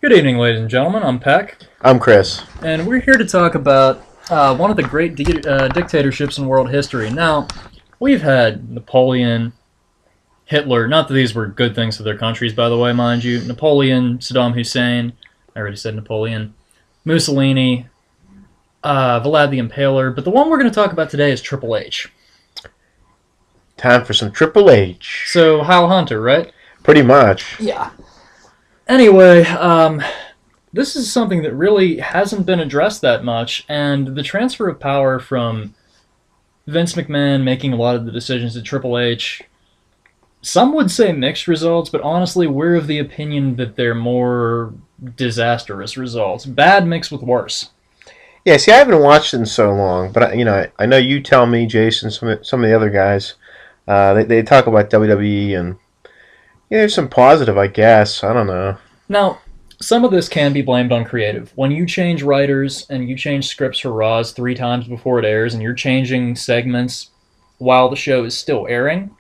Good evening, ladies and gentlemen. I'm Peck, I'm Chris. and we're here to talk about one of the great dictatorships in world history. Now, we've had Napoleon, Hitler, not that these were good things for their countries, by the way, mind you. Napoleon, Saddam Hussein, I already said Napoleon, Mussolini, Vlad the Impaler, but the one we're going to talk about today is Triple H. Time for some Triple H. So, Heil Hunter, right? Pretty much. Yeah. Anyway, this is something that really hasn't been addressed that much, and the transfer of power from Vince McMahon making a lot of the decisions to Triple H, some would say mixed results, but honestly, we're of the opinion that they're more disastrous results. Bad mixed with worse. Yeah, see, I haven't watched it in so long, but I know you tell me, Jason, some of the other guys, they talk about WWE, and yeah, there's some positive, I guess. I don't know. Now, some of this can be blamed on creative. When you change writers and you change scripts for Raws 3 times before it airs, and you're changing segments while the show is still airing,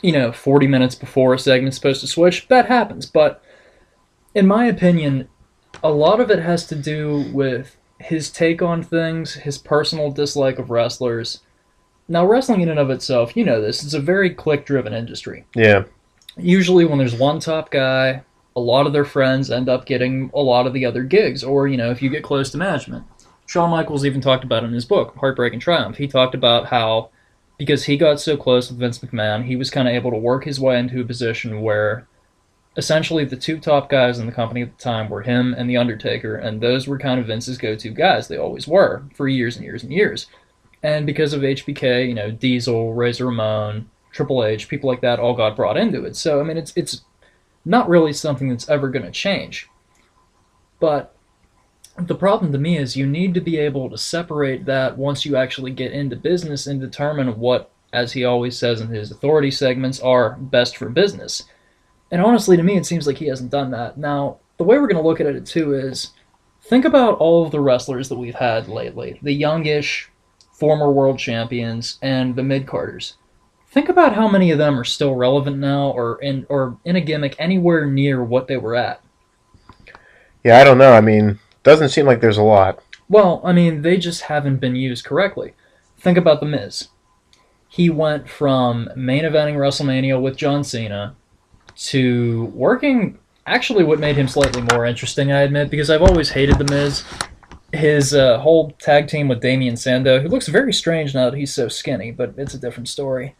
40 minutes before a segment's supposed to switch, that happens. But in my opinion, a lot of it has to do with his take on things, his personal dislike of wrestlers. Now, wrestling in and of itself, you know this, it's a very clique-driven industry. Yeah. Usually when there's one top guy, a lot of their friends end up getting a lot of the other gigs, or, if you get close to management. Shawn Michaels even talked about it in his book, Heartbreak and Triumph. He talked about how, because he got so close with Vince McMahon, he was kind of able to work his way into a position where essentially the 2 top guys in the company at the time were him and The Undertaker, and those were kind of Vince's go-to guys. They always were, for years and years and years. And because of HBK, Diesel, Razor Ramon, Triple H, people like that all got brought into it. So, it's not really something that's ever going to change. But the problem to me is you need to be able to separate that once you actually get into business and determine what, as he always says in his authority segments, are best for business. And honestly, to me, it seems like he hasn't done that. Now, the way we're going to look at it, too, is think about all of the wrestlers that we've had lately. The youngish, former world champions, and the mid-carders. Think about how many of them are still relevant now or in a gimmick anywhere near what they were at. Yeah, I don't know. Doesn't seem like there's a lot. Well, they just haven't been used correctly. Think about The Miz. He went from main eventing WrestleMania with John Cena to working, actually what made him slightly more interesting, I admit, because I've always hated The Miz. His whole tag team with Damien Sandow, who looks very strange now that he's so skinny, but it's a different story.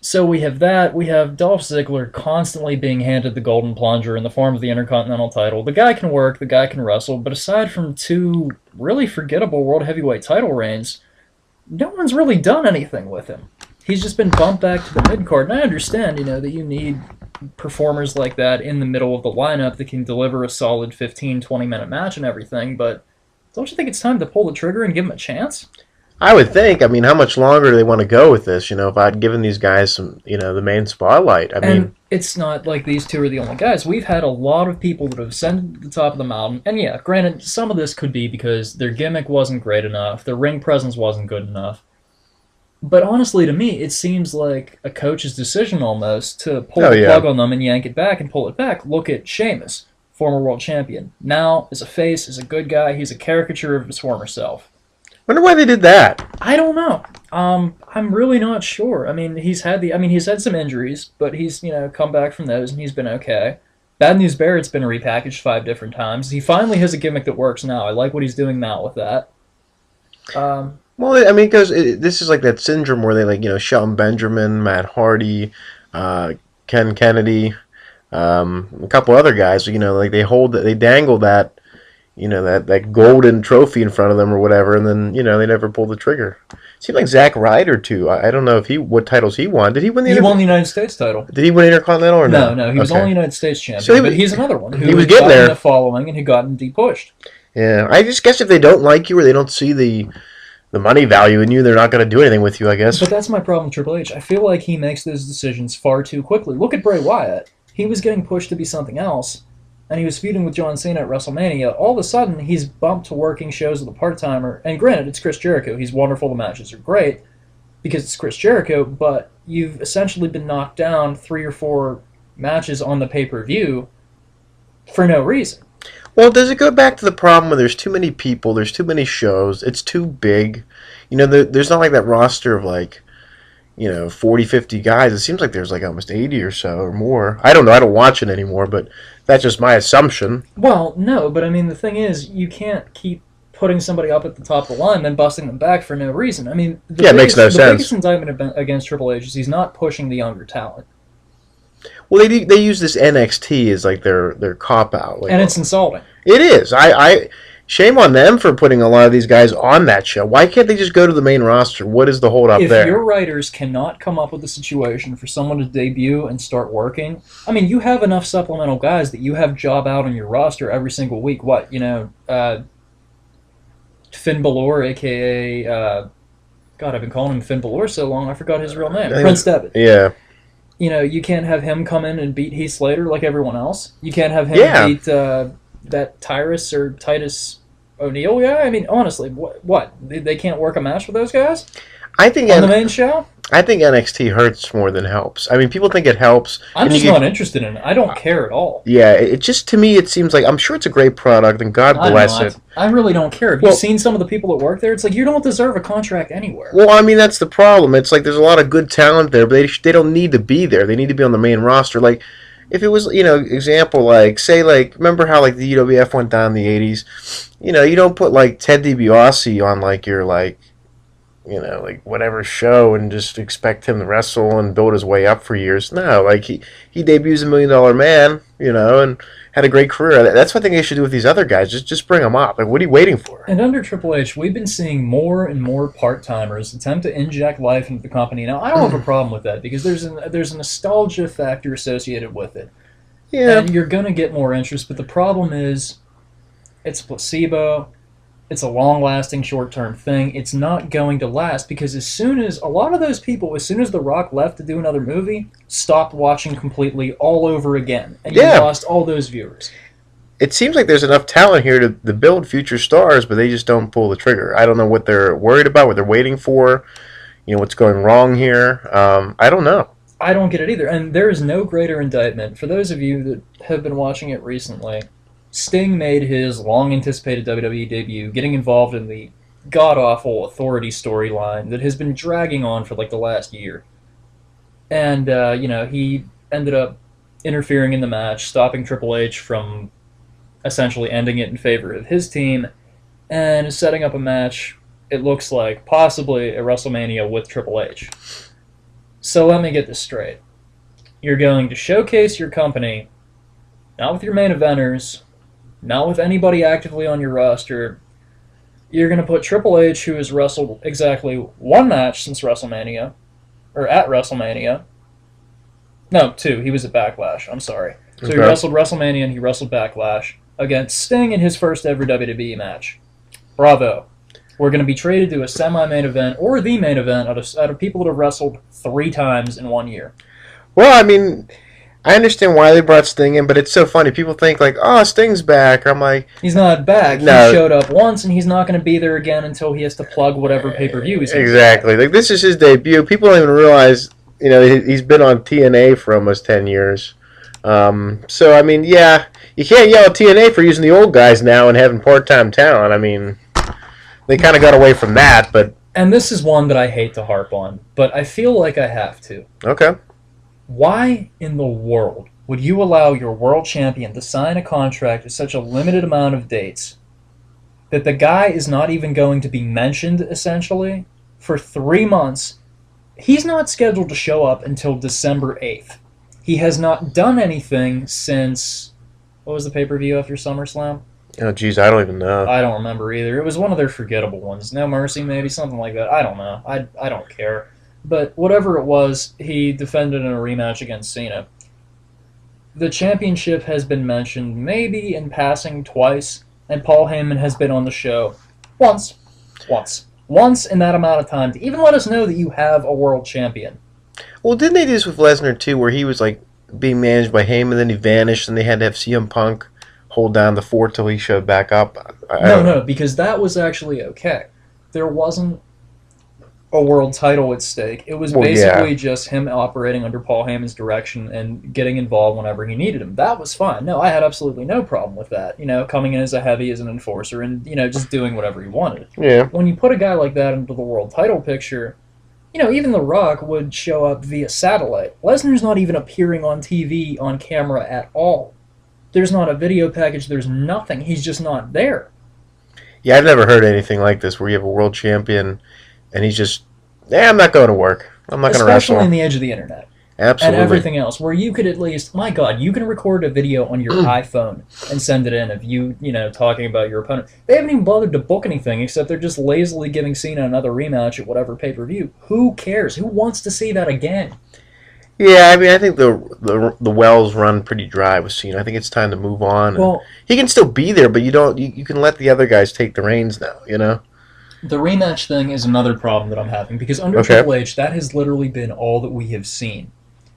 So we have that. We have Dolph Ziggler constantly being handed the golden plunger in the form of the Intercontinental title. The guy can work, the guy can wrestle, but aside from 2 really forgettable World Heavyweight title reigns, no one's really done anything with him. He's just been bumped back to the mid-card, and I understand, that you need performers like that in the middle of the lineup that can deliver a solid 15, 20-minute match and everything, but don't you think it's time to pull the trigger and give him a chance? I would think. How much longer do they want to go with this? If I'd given these guys some, the main spotlight. And it's not like these 2 are the only guys. We've had a lot of people that have ascended to the top of the mountain. And yeah, granted, some of this could be because their gimmick wasn't great enough, their ring presence wasn't good enough. But honestly, to me, it seems like a coach's decision almost to pull the plug on them and yank it back and pull it back. Look at Sheamus, former world champion. Now, as a face, as a good guy, he's a caricature of his former self. Wonder why they did that. I don't know. I'm really not sure. He's had some injuries, but he's, come back from those and he's been okay. Bad News Barrett's been repackaged 5 different times. He finally has a gimmick that works now. I like what he's doing now with that. Well, because this is like that syndrome where they Shelton Benjamin, Matt Hardy, Ken Kennedy, a couple other guys. They dangle that. That golden trophy in front of them or whatever, and then, they never pull the trigger. Seemed like Zack Ryder, too. I don't know if what titles he won. Did he win the He won the United States title. Did he win Intercontinental or no? No, he was only United States champion, but he's another one who was getting there. The following and who gotten de-pushed. Yeah, I just guess if they don't like you or they don't see the money value in you, they're not going to do anything with you, I guess. But that's my problem with Triple H. I feel like he makes those decisions far too quickly. Look at Bray Wyatt. He was getting pushed to be something else, and he was feuding with John Cena at WrestleMania. All of a sudden, he's bumped to working shows with a part-timer. And granted, it's Chris Jericho. He's wonderful. The matches are great because it's Chris Jericho, but you've essentially been knocked down 3 or 4 matches on the pay-per-view for no reason. Well, does it go back to the problem where there's too many people, there's too many shows, it's too big? There's not like that roster of like 40, 50 guys. It seems like there's like almost 80 or so or more. I don't know. I don't watch it anymore, but that's just my assumption. Well, no, but I mean, the thing is, you can't keep putting somebody up at the top of the line, then busting them back for no reason. I mean, Yeah, it makes no the biggest sense. indictment against Triple H is he's not pushing the younger talent, Well, they use this NXT as like their cop out. Like, and it's insulting. it is. I shame on them for putting a lot of these guys on that show. Why can't they just go to the main roster? What is the hold up If there? your writers cannot come up with a situation for someone to debut and start working, I mean, you have enough supplemental guys that you have job out on your roster every single week. What, Finn Balor, aka God, I've been calling him Finn Balor so long, I forgot his real name. Prince Devitt. Yeah. You can't have him come in and beat Heath Slater like everyone else. You can't have him Yeah. beat that Tyrus or Titus O'Neil guy. I mean, honestly, what? They can't work a match with those guys I think on the main show? I think NXT hurts more than helps. I mean, people think it helps. I'm just not interested in it. I don't care at all. Yeah, it just to me it seems like I'm sure it's a great product and God bless it. I really don't care. Have you seen some of the people that work there? It's like you don't deserve a contract anywhere. Well, I mean that's the problem. It's like there's a lot of good talent there, but they don't need to be there. They need to be on the main roster. Like if it was, example like say like remember how like the UWF went down in the 80s? You don't put like Ted DiBiase on like your like like whatever show and just expect him to wrestle and build his way up for years. No, like he debuts $1 Million Man, and had a great career. That's what I think they should do with these other guys. Just bring them up. Like, what are you waiting for? And under Triple H, we've been seeing more and more part-timers attempt to inject life into the company. Now, I don't have a problem with that because there's a nostalgia factor associated with it. Yeah. And you're going to get more interest, but the problem is it's a placebo. It's a long-lasting, short-term thing. It's not going to last because as soon as The Rock left to do another movie, stopped watching completely all over again. And you lost all those viewers. It seems like there's enough talent here to build future stars, but they just don't pull the trigger. I don't know what they're worried about, what they're waiting for, what's going wrong here. I don't know. I don't get it either. And there is no greater indictment. For those of you that have been watching it recently, Sting made his long-anticipated WWE debut, getting involved in the god-awful Authority storyline that has been dragging on for like the last year. And, he ended up interfering in the match, stopping Triple H from essentially ending it in favor of his team, and setting up a match, it looks like, possibly a WrestleMania with Triple H. So let me get this straight. You're going to showcase your company, not with your main eventers, not with anybody actively on your roster. You're going to put Triple H, who has wrestled exactly one match since WrestleMania, or at WrestleMania. No, two. He was at Backlash. I'm sorry. So he wrestled WrestleMania and he wrestled Backlash against Sting in his first ever WWE match. Bravo. We're going to be traded to a semi-main event or the main event out of people that have wrestled 3 times in 1 year. Well, I mean, I understand why they brought Sting in, but it's so funny. People think like, "Oh, Sting's back." I'm like, he's not back. No. He showed up once, and he's not going to be there again until he has to plug whatever pay-per-view he's exactly. Like this is his debut. People don't even realize, he's been on TNA for almost 10 years. So I mean, yeah, you can't yell at TNA for using the old guys now and having part-time talent. I mean, they kind of got away from that, but. And this is one that I hate to harp on, but I feel like I have to. Okay. Why in the world would you allow your world champion to sign a contract with such a limited amount of dates that the guy is not even going to be mentioned, essentially, for 3 months? He's not scheduled to show up until December 8th. He has not done anything since... What was the pay-per-view after SummerSlam? Oh, geez, I don't even know. I don't remember either. It was one of their forgettable ones. No Mercy, maybe, something like that. I don't know. I don't care. But whatever it was, he defended in a rematch against Cena. The championship has been mentioned maybe in passing twice, and Paul Heyman has been on the show once. Once in that amount of time to even let us know that you have a world champion. Well, didn't they do this with Lesnar, too, where he was, like, being managed by Heyman, then he vanished, and they had to have CM Punk hold down the fort till he showed back up? No, because that was actually okay. There wasn't... a world title at stake. It was Well, yeah. basically just him operating under Paul Heyman's direction and getting involved whenever he needed him. That was fine. No, I had absolutely no problem with that. Coming in as a heavy, as an enforcer, and just doing whatever he wanted. Yeah. When you put a guy like that into the world title picture, even The Rock would show up via satellite. Lesnar's not even appearing on TV on camera at all. There's not a video package. There's nothing. He's just not there. Yeah, I've never heard anything like this where you have a world champion and he's just, I'm not going to work. I'm not going to Especially in wrestle. the age of the internet. And Absolutely. everything else, where you could at least, my God, you can record a video on your iPhone and send it in of you, talking about your opponent. They haven't even bothered to book anything except they're just lazily giving Cena another rematch at whatever pay-per-view. Who cares? Who wants to see that again? Yeah, I mean, I think the wells run pretty dry with Cena. I think it's time to move on. And Well, he can still be there, but you can let the other guys take the reins now. You know? the rematch thing is another problem that I'm having because under Okay. Triple H, that has literally been all that we have seen.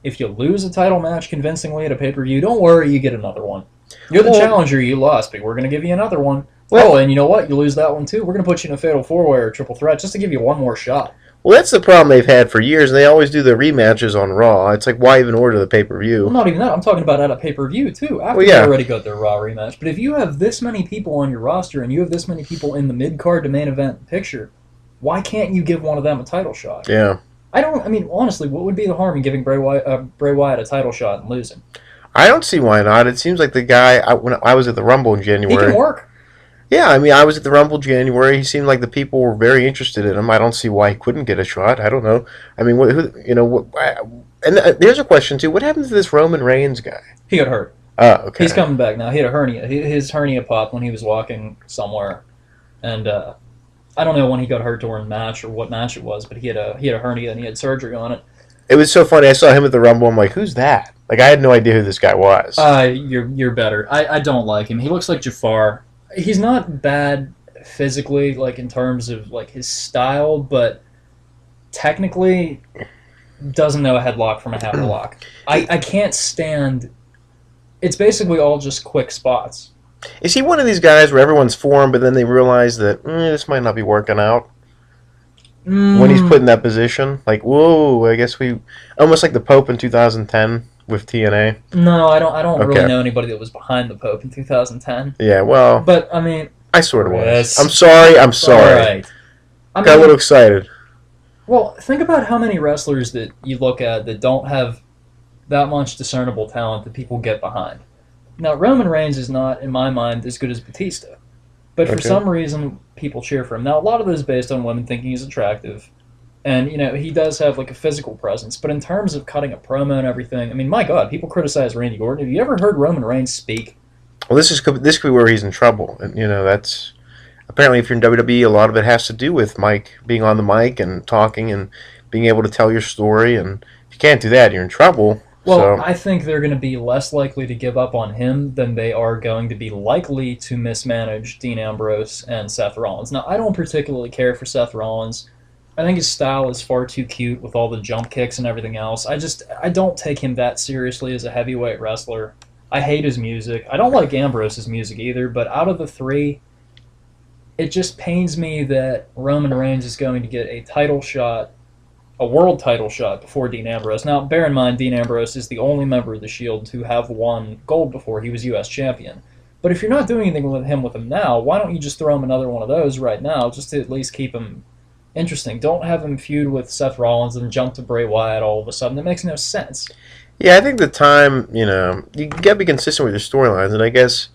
If you lose a title match convincingly at a pay-per-view, don't worry, you get another one. You're the Well, challenger, you lost, but we're going to give you another one. well, Oh, and you know what? You lose that one too. We're going to put you in a fatal four-way or triple threat just to give you one more shot. well, that's the problem they've had for years, and they always do the rematches on Raw. It's like, why even order the pay per Well, view? not even that. I'm talking about at a pay-per-view too. Well, After they yeah, already got their Raw rematch. But if you have this many people on your roster and you have this many people in the mid-card to main event picture, why can't you give one of them a title shot? yeah. I mean, honestly, what would be the harm in giving Bray Wyatt a title shot and losing? I don't see why not. It seems like the guy when I was at the Rumble in He can January. work. Yeah, I mean, I was at the Rumble January. He seemed like the people were very interested in him. I don't see why he couldn't get a shot. I don't know. I mean, and there's a question too. What happened to this Roman Reigns guy? He got hurt. Oh, He's okay. coming back now. He had a hernia. His hernia popped when he was walking somewhere, and I don't know when he got hurt during the match or what match it was, but he had a hernia and he had surgery on it. It was so funny. I saw him at the Rumble. I'm like, who's that? Like, I had no idea who this guy was. You're better. I don't like him. He looks like Jafar. He's not bad physically, like in terms of like his style, but technically doesn't know a headlock from a hammerlock. I can't stand. It's basically all just quick spots. Is he one of these guys where everyone's for him, but then they realize that this might not be working out when he's put Mm, in that position? Like, whoa, I guess we almost like the Pope in 2010 with TNA. no, I don't really Okay. know anybody that was behind the Pope in 2010. Yeah, well, But I mean, I sort of was. Chris, I'm sorry. I'm all sorry. right. I Got a little mean, excited. well, think about how many wrestlers that you look at that don't have that much discernible talent that people get behind. Now, Roman Reigns is not, in my mind, as good as Batista. But for Okay. some reason, people cheer for him. Now, a lot of this is based on women thinking he's attractive. And, he does have, like, a physical presence. But in terms of cutting a promo and everything, I mean, my God, people criticize Randy Orton. Have you ever heard Roman Reigns speak? Well, this could be where he's in trouble, and that's apparently if you're in WWE, a lot of it has to do with Mike being on the mic and talking and being able to tell your story. And if you can't do that, you're in trouble. Well, So I think they're going to be less likely to give up on him than they are going to be likely to mismanage Dean Ambrose and Seth Rollins. Now, I don't particularly care for Seth Rollins. I think his style is far too cute with all the jump kicks and everything else. I don't take him that seriously as a heavyweight wrestler. I hate his music. I don't like Ambrose's music either, but out of the three, it just pains me that Roman Reigns is going to get a title shot, a world title shot before Dean Ambrose. Now, bear in mind, Dean Ambrose is the only member of the Shield to have won gold before he was U.S. champion. But if you're not doing anything with him now, why don't you just throw him another one of those right now, just to at least keep him interesting? Don't have him feud with Seth Rollins and jump to Bray Wyatt all of a sudden. That makes no sense. yeah, I think the time you got to be consistent with your storylines, and I guess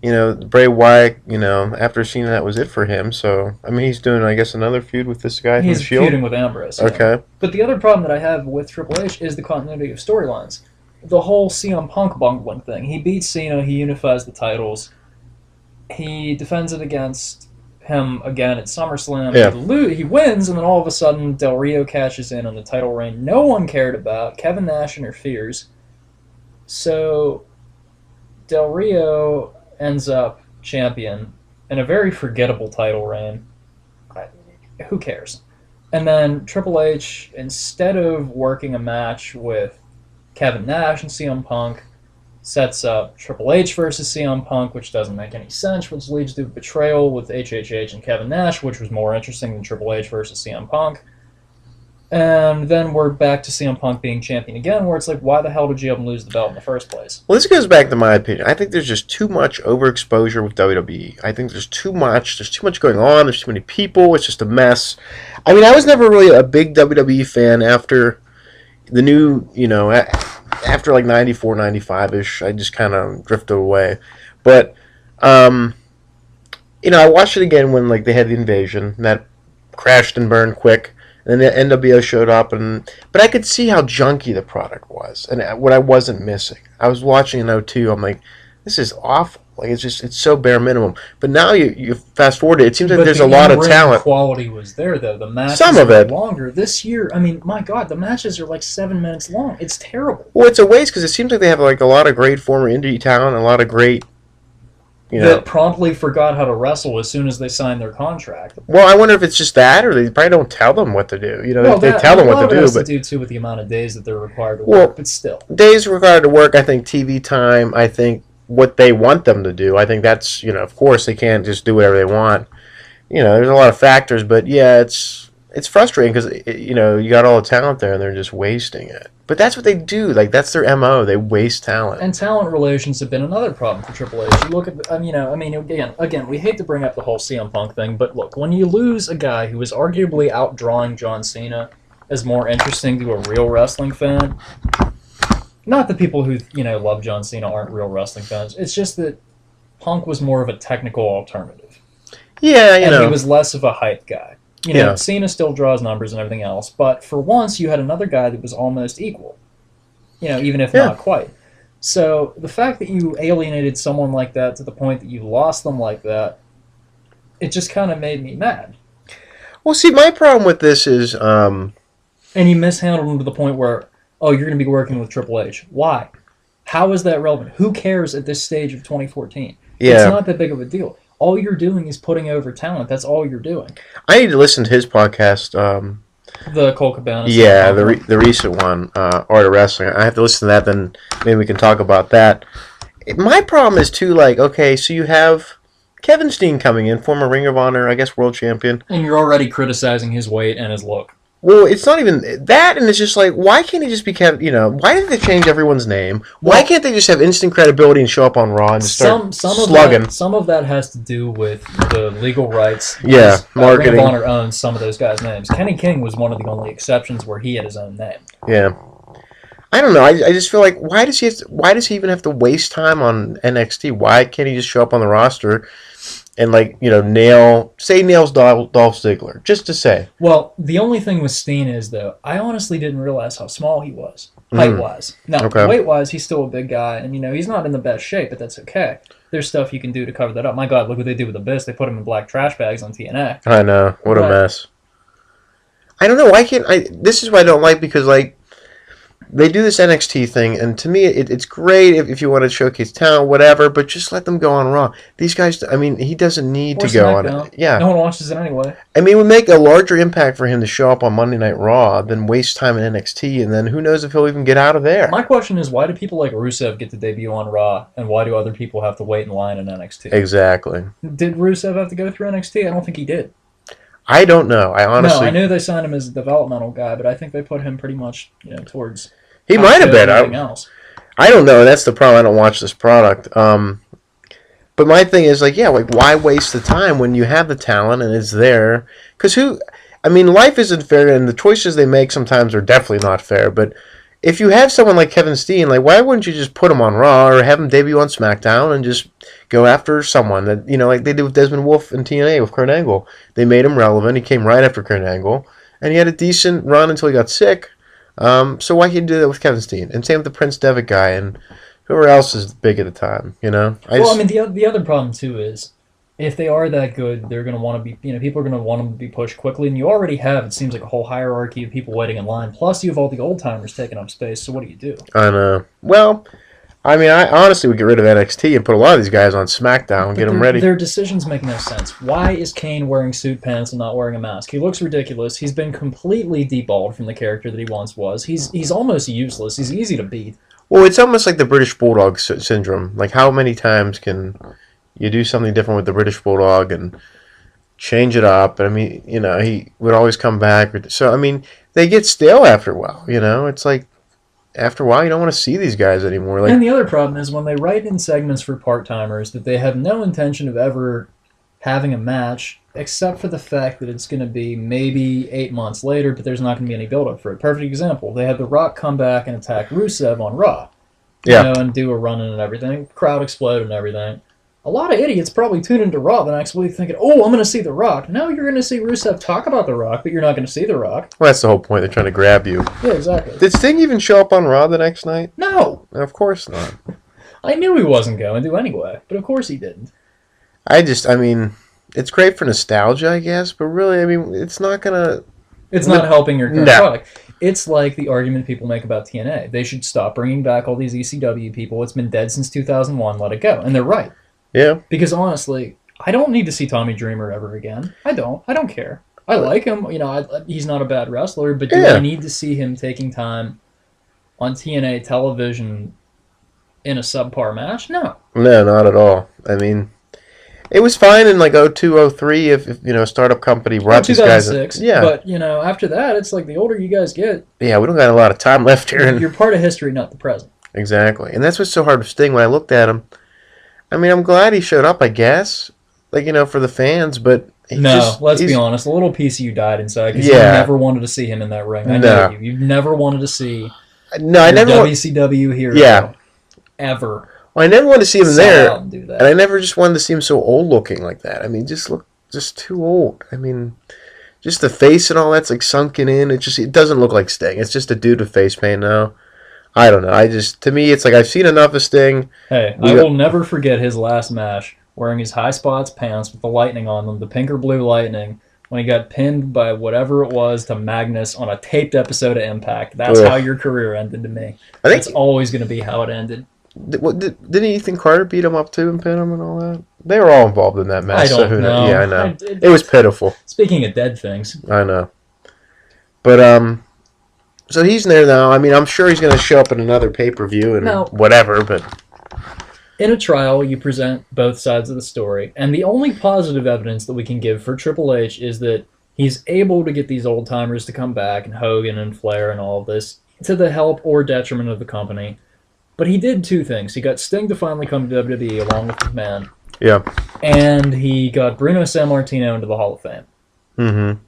Bray Wyatt, after seeing that was it for him. So I mean, he's doing I guess another feud with this guy from the He's Shield. feuding with Ambrose. Yeah. Okay. But the other problem that I have with Triple H is the continuity of storylines. The whole CM Punk bungling thing. He beats Cena, he unifies the titles, he defends it against him again at SummerSlam. Yeah. He wins, and then all of a sudden Del Rio cashes in on the title reign no one cared about. Kevin Nash interferes. So Del Rio ends up champion in a very forgettable title reign. Who cares? And then Triple H, instead of working a match with Kevin Nash and CM Punk, sets up Triple H versus CM Punk, which doesn't make any sense, which leads to betrayal with HHH and Kevin Nash, which was more interesting than Triple H versus CM Punk. And then we're back to CM Punk being champion again, where it's like, why the hell did you have him lose the belt in the first place? Well, this goes back to my opinion. I think there's just too much overexposure with WWE. I think there's too much. There's too much going on. There's too many people. It's just a mess. I mean, I was never really a big WWE fan after the new, after like 94, 95-ish. I just kind of drifted away. But, I watched it again when like they had the invasion, and that crashed and burned quick. And then the NWO showed up, but I could see how junky the product was, and what I wasn't missing. I was watching in '02. I'm like, this is awful. Like it's so bare minimum. But now you fast forward it seems like But there's the a lot of in-ring talent. quality was there, though. The matches Some of were it. longer. This year, I mean, my God, the matches are like 7 minutes long. It's terrible. Well, it's a waste because it seems like they have like a lot of great former indie talent, and a lot of great, That promptly forgot how to wrestle as soon as they signed their contract. Well, I wonder if it's just that, or they probably don't tell them what to do. Well, they tell them what to do, has but to do too with the amount of days that they're required to well, work. But still, days required to work. I think TV time. I think what they want them to do. I think that's of course they can't just do whatever they want. There's a lot of factors, but yeah, it's frustrating because you got all the talent there and they're just wasting it. But that's what they do. Like that's their MO. They waste talent. And talent relations have been another problem for Triple H. You look at, again, we hate to bring up the whole CM Punk thing, but look, when you lose a guy who is arguably outdrawing John Cena as more interesting to a real wrestling fan, not that people who love John Cena aren't real wrestling fans. It's just that Punk was more of a technical alternative. Yeah, and he was less of a hype guy. Cena still draws numbers and everything else, but for once you had another guy that was almost equal. Even if not quite. So the fact that you alienated someone like that to the point that you lost them like that, it just kind of made me mad. Well, see, my problem with this is... And you mishandled them to the point where, you're going to be working with Triple H. Why? How is that relevant? Who cares at this stage of 2014? Yeah. It's not that big of a deal. All you're doing is putting over talent. That's all you're doing. I need to listen to his podcast. The Cole Cabana. Yeah, the recent one, Art of Wrestling. I have to listen to that, then maybe we can talk about that. My problem is, too, like, okay, so you have Kevin Steen coming in, former Ring of Honor, I guess, world champion. And you're already criticizing his weight and his look. Well, it's not even that, and it's just like, why can't he just be Kevin, why did they change everyone's name? Why can't they just have instant credibility and show up on Raw and just start slugging? Some of that has to do with the legal rights. Yeah, marketing. Ring of Honor owns some of those guys' names. Kenny King was one of the only exceptions where he had his own name. Yeah. I don't know. I just feel like, why does he even have to waste time on NXT? Why can't he just show up on the roster and nails Dolph Ziggler, just to say? Well, the only thing with Steen is, though, I honestly didn't realize how small he was, height-wise. Now, weight-wise, he's still a big guy, and, he's not in the best shape, but that's okay. There's stuff you can do to cover that up. My God, look what they did with Abyss. They put him in black trash bags on TNA. I know. What a mess. I don't know. Why can't I... This is what I don't like, because, they do this NXT thing, and to me, it's great if you want to showcase talent, whatever, but just let them go on Raw. These guys, he doesn't need to go on it. Yeah. No one watches it anyway. It would make a larger impact for him to show up on Monday Night Raw than waste time in NXT, and then who knows if he'll even get out of there. My question is, why do people like Rusev get to debut on Raw, and why do other people have to wait in line in NXT? Exactly. Did Rusev have to go through NXT? I don't think he did. I don't know. I honestly... No, I knew they signed him as a developmental guy, but I think they put him pretty much, towards... He might have been. I don't know. That's the problem. I don't watch this product. But my thing is, why waste the time when you have the talent and it's there? Because life isn't fair, and the choices they make sometimes are definitely not fair. But if you have someone like Kevin Steen, why wouldn't you just put him on Raw or have him debut on SmackDown and just go after someone that, like they did with Desmond Wolfe and TNA with Kurt Angle? They made him relevant. He came right after Kurt Angle, and he had a decent run until he got sick. So why can't you do that with Kevin Steen? And same with the Prince Devitt guy and whoever else is big at the time, the other problem, too, is if they are that good, they're going to want to be, people are going to want them to be pushed quickly, and you already have, it seems like, a whole hierarchy of people waiting in line, plus you have all the old-timers taking up space, so what do you do? I know. Well... I honestly would get rid of NXT and put a lot of these guys on SmackDown and get them ready. Their decisions make no sense. Why is Kane wearing suit pants and not wearing a mask? He looks ridiculous. He's been completely deballed from the character that he once was. He's almost useless. He's easy to beat. Well, it's almost like the British Bulldog syndrome. How many times can you do something different with the British Bulldog and change it up. I mean, he would always come back. So, I mean, they get stale after a while. It's like after a while, you don't want to see these guys anymore. Like, And the other problem is when they write in segments for part timers that they have no intention of ever having a match, except for the fact that it's going to be maybe 8 months later, but there's not going to be any build up for it. Perfect example: they had The Rock come back and attack Rusev on Raw, and do a run in and everything. Crowd exploded and everything. A lot of idiots probably tune into Raw the next week thinking, "Oh, I'm going to see The Rock." No, you're going to see Rusev talk about The Rock, but you're not going to see The Rock. Well, that's the whole point. They're trying to grab you. Yeah, exactly. Did Sting even show up on Raw the next night? No. Of course not. I knew he wasn't going to anyway, but of course he didn't. I mean, it's great for nostalgia, I guess, but really, I mean, it's not going to... It's not helping your current product. It's like the argument people make about TNA. They should stop bringing back all these ECW people. It's been dead since 2001. Let it go. And they're right. Yeah. Because honestly, I don't need to see Tommy Dreamer ever again. I don't care. I like him. He's not a bad wrestler, but do I need to see him taking time on TNA television in a subpar match? No. No, not at all. I mean, it was fine in like 02, 03 if a startup company brought these guys in. 2006. Yeah. But, after that, it's like the older you guys get. Yeah, we don't got a lot of time left here. You're part of history, not the present. Exactly. And that's what's so hard with Sting when I looked at him. I mean, I'm glad he showed up, I guess, for the fans, but... let's be honest, a little piece of you died inside because you never wanted to see him in that ring. I know you. You've never wanted to see I never WCW hero. Yeah. Ever. Well, I never wanted to see him there, and I never just wanted to see him so old-looking like that. I mean, just too old. I mean, just the face and all that's like sunken in. It doesn't look like Sting. It's just a dude with face paint now. I don't know. To me, it's like I've seen enough of Sting. Hey, I will never forget his last match, wearing his high spots pants with the lightning on them, the pink or blue lightning, when he got pinned by whatever it was to Magnus on a taped episode of Impact. That's how your career ended to me. That's always going to be how it ended. Didn't Ethan Carter beat him up too and pin him and all that? They were all involved in that match. I don't know. Yeah, I know. It was pitiful. Speaking of dead things. I know. But, so he's there now. I mean, I'm sure he's going to show up in another pay-per-view and whatever, but... In a trial, you present both sides of the story, and the only positive evidence that we can give for Triple H is that he's able to get these old-timers to come back, and Hogan and Flair and all of this, to the help or detriment of the company. But he did two things. He got Sting to finally come to WWE along with his man. Yeah. And he got Bruno Sammartino into the Hall of Fame. Mm-hmm.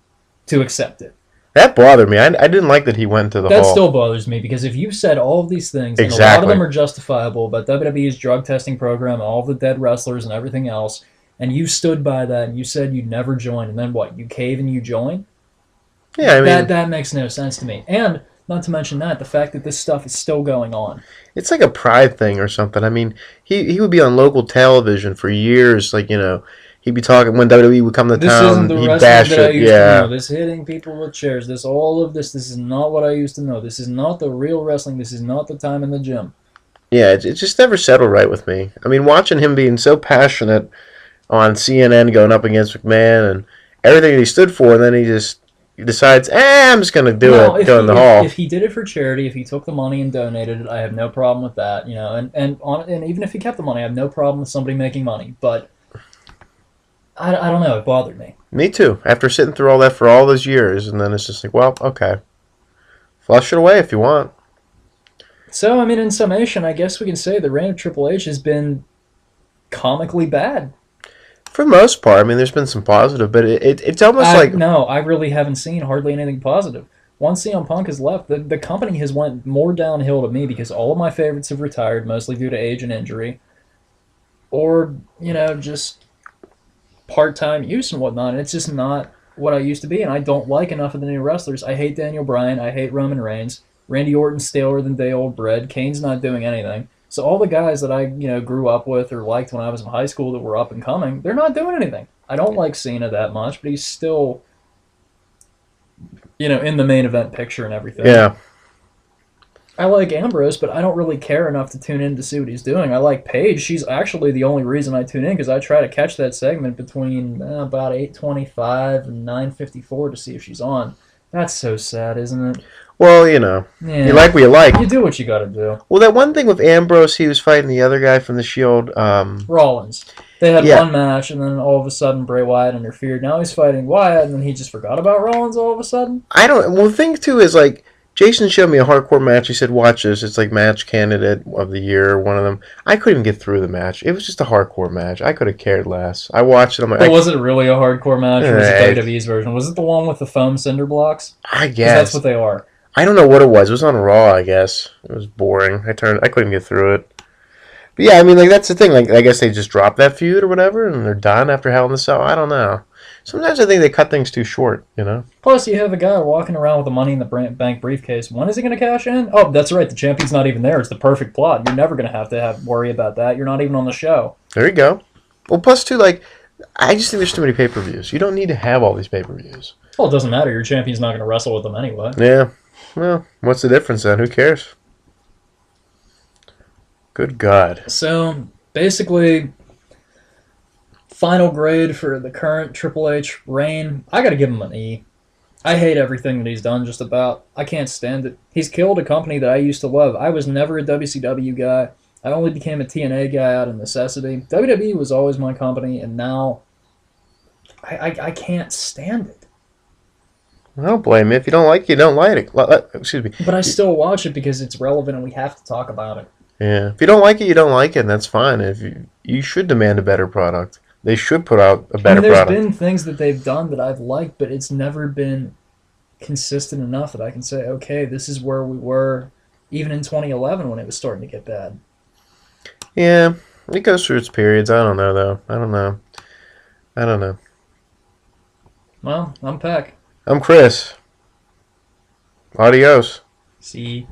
To accept it. That bothered me. I didn't like that he went to the Hall. That still bothers me, because if you've said all of these things, and a lot of them are justifiable about WWE's drug testing program and all the dead wrestlers and everything else, and you stood by that and you said you'd never join, and then what, you cave and you join? Yeah, I mean... That makes no sense to me. And, not to mention that, the fact that this stuff is still going on. It's like a pride thing or something. I mean, he would be on local television for years, like, he'd be talking when WWE would come to town. He'd bash it. To know. This hitting people with chairs. This This is not what I used to know. This is not the real wrestling. This is not the time in the gym. Yeah, it just never settled right with me. I mean, watching him being so passionate on CNN going up against McMahon and everything he stood for, and then he decides, I'm just going to do it during the Hall. If he did it for charity, if he took the money and donated it, I have no problem with that. And even if he kept the money, I have no problem with somebody making money. But I don't know. It bothered me. Me too. After sitting through all that for all those years, and then it's just like, well, okay. Flush it away if you want. So, I mean, in summation, I guess we can say the reign of Triple H has been comically bad. For the most part. I mean, there's been some positive, but it's almost like... No, I really haven't seen hardly anything positive. Once CM Punk has left, the company has went more downhill to me because all of my favorites have retired, mostly due to age and injury. Or, just part-time use and whatnot. And it's just not what I used to be, and I don't like enough of the new wrestlers. I hate Daniel Bryan. I hate Roman Reigns. Randy Orton's staler than day-old bread. Kane's not doing anything. So all the guys that I grew up with or liked when I was in high school that were up and coming, they're not doing anything. I don't like Cena that much, but he's still, in the main event picture and everything. Yeah. I like Ambrose, but I don't really care enough to tune in to see what he's doing. I like Paige. She's actually the only reason I tune in, because I try to catch that segment between about 8:25 and 9:54 to see if she's on. That's so sad, isn't it? Well, you like what you like. You do what you gotta do. Well, that one thing with Ambrose, he was fighting the other guy from the Shield. Rollins. They had Yeah, one match, and then all of a sudden Bray Wyatt interfered. Now he's fighting Wyatt, and then he just forgot about Rollins all of a sudden. I don't. Well, the thing too is like Jason showed me a hardcore match. He said, "Watch this. It's like match candidate of the year, one of them." I couldn't get through the match. It was just a hardcore match. I could have cared less. I watched it. I'm like, But was it really a hardcore match, or was it I, WWE's version? Was it the one with the foam cinder blocks? I Because that's what guess they are. I don't know what it was. It was on Raw. I guess it was boring. I couldn't get through it. But yeah, I mean, like that's the thing. Like I guess they just dropped that feud or whatever, and they're done after Hell in the Cell. I don't know. Sometimes I think they cut things too short. You know. Plus, you have a guy walking around with a Money in the Bank briefcase. When is he going to cash in? Oh, that's right. The champion's not even there. It's the perfect plot. You're never going to have worry about that. You're not even on the show. There you go. Well, plus too, like I just think there's too many pay-per-views. You don't need to have all these pay-per-views. Well, it doesn't matter. Your champion's not going to wrestle with them anyway. Yeah. Well, what's the difference then? Who cares? Good God. So, basically, final grade for the current Triple H reign, I got to give him an E. I hate everything that he's done, just about. I can't stand it. He's killed a company that I used to love. I was never a WCW guy. I only became a TNA guy out of necessity. WWE was always my company, and now I can't stand it. I don't blame you. If you don't like it, you don't like it. Excuse me. But I still watch it because it's relevant and we have to talk about it. Yeah. If you don't like it, you don't like it, and that's fine. If you should demand a better product. They should put out a better There's product. been things that they've done that I've liked, but it's never been consistent enough that I can say, okay, this is where we were even in 2011 when it was starting to get bad. Yeah. It goes through its periods. I don't know though. I don't know. I don't know. Well, I'm Peck. I'm Chris. Adios. See